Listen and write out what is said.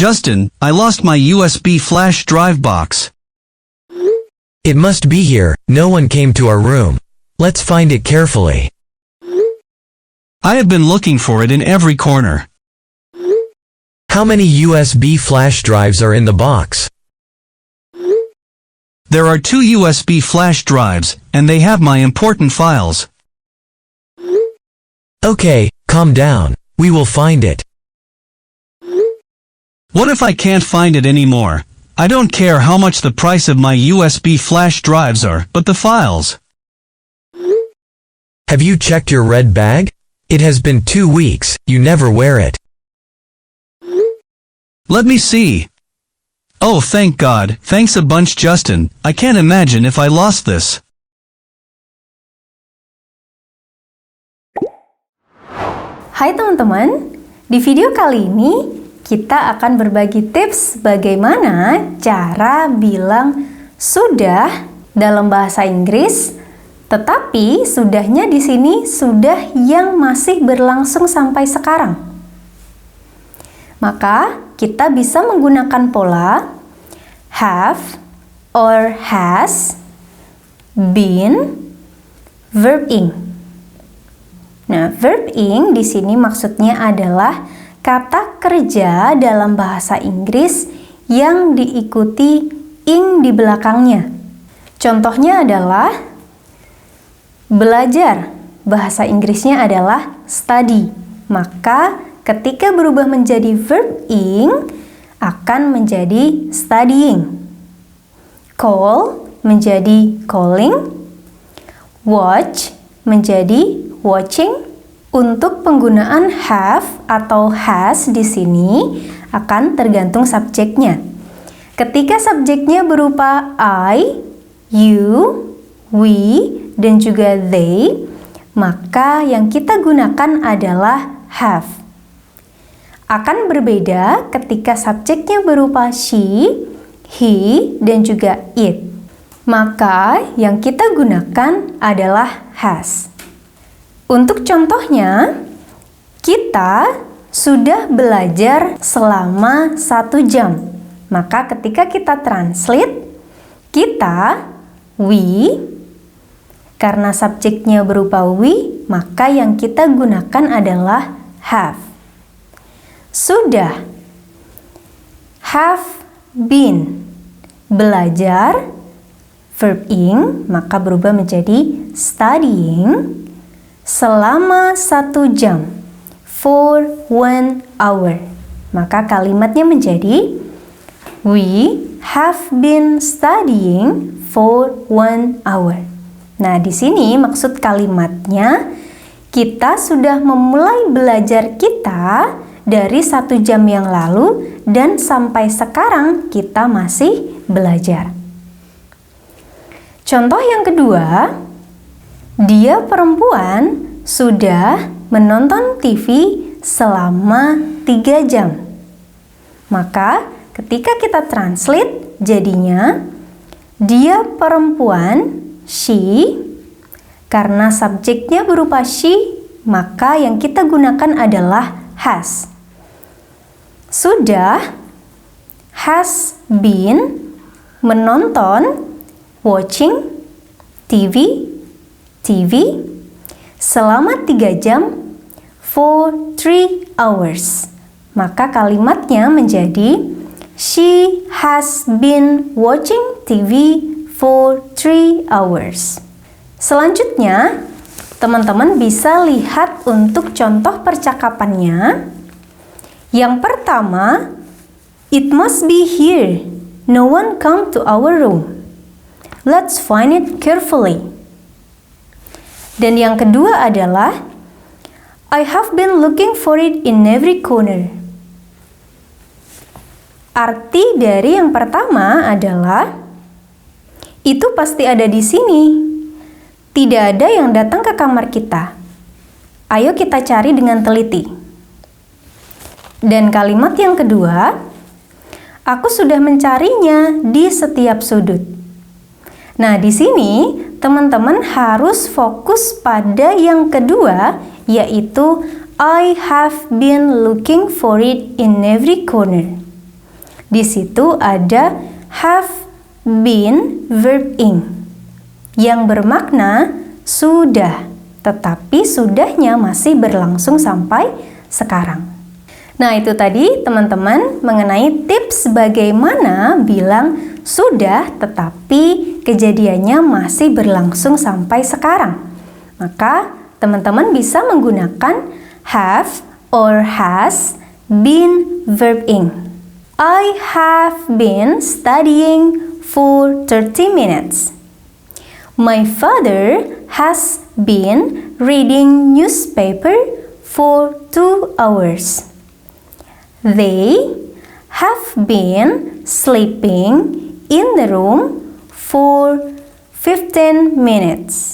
Justin, I lost my USB flash drive box. It must be here, no one came to our room. Let's find it carefully. I have been looking for it in every corner. How many USB flash drives are in the box? There are 2 USB flash drives, and they have my important files. Okay, calm down. We will find it. What if I can't find it anymore? I don't care how much the price of my USB flash drives are, but the files. Have you checked your red bag? It has been 2 weeks, you never wear it. Let me see. Oh, thank God. Thanks a bunch, Justin. I can't imagine if I lost this. Hai teman-teman, di video kali ini kita akan berbagi tips bagaimana cara bilang sudah dalam bahasa Inggris, tetapi sudahnya di sini sudah yang masih berlangsung sampai sekarang. Maka kita bisa menggunakan pola have or has, been, verb ing. Nah, verb ing di sini maksudnya adalah kata kerja dalam bahasa Inggris yang diikuti ing di belakangnya. Contohnya adalah belajar. Bahasa Inggrisnya adalah study. Maka ketika berubah menjadi verb ing akan menjadi studying. Call menjadi calling. Watch menjadi watching. Untuk penggunaan have atau has di sini akan tergantung subjeknya. Ketika subjeknya berupa I, you, we, dan juga they, maka yang kita gunakan adalah have. Akan berbeda ketika subjeknya berupa she, he, dan juga it. Maka yang kita gunakan adalah has. Untuk contohnya, kita sudah belajar selama 1 jam. Maka ketika kita translate, kita, we, karena subjeknya berupa we, maka yang kita gunakan adalah have. Sudah, have been, belajar, verb ing, maka berubah menjadi studying, selama 1 jam, for 1 hour. Maka kalimatnya menjadi we have been studying for 1 hour. Nah, di sini maksud kalimatnya kita sudah memulai belajar kita dari 1 jam yang lalu dan sampai sekarang kita masih belajar. Contoh yang kedua, dia perempuan sudah menonton TV selama 3 jam. Maka ketika kita translate jadinya dia perempuan, she, karena subjeknya berupa she, maka yang kita gunakan adalah has. Sudah, has been, menonton, watching, TV, selama 3 jam, for 3 hours. Maka kalimatnya menjadi she has been watching TV for 3 hours. Selanjutnya, teman-teman bisa lihat untuk contoh percakapannya. Yang pertama, it must be here. No one come to our room. Let's find it carefully. Dan yang kedua adalah I have been looking for it in every corner. Arti dari yang pertama adalah itu pasti ada di sini. Tidak ada yang datang ke kamar kita. Ayo kita cari dengan teliti. Dan kalimat yang kedua, aku sudah mencarinya di setiap sudut. Nah, di sini teman-teman harus fokus pada yang kedua, yaitu I have been looking for it in every corner. Di situ ada have been verb ing yang bermakna sudah, tetapi sudahnya masih berlangsung sampai sekarang. Nah, itu tadi teman-teman mengenai tips bagaimana bilang sudah tetapi kejadiannya masih berlangsung sampai sekarang. Maka teman-teman bisa menggunakan have or has been verb ing. I have been studying for 30 minutes. My father has been reading newspaper for 2 hours. They have been sleeping in the room for 15 minutes.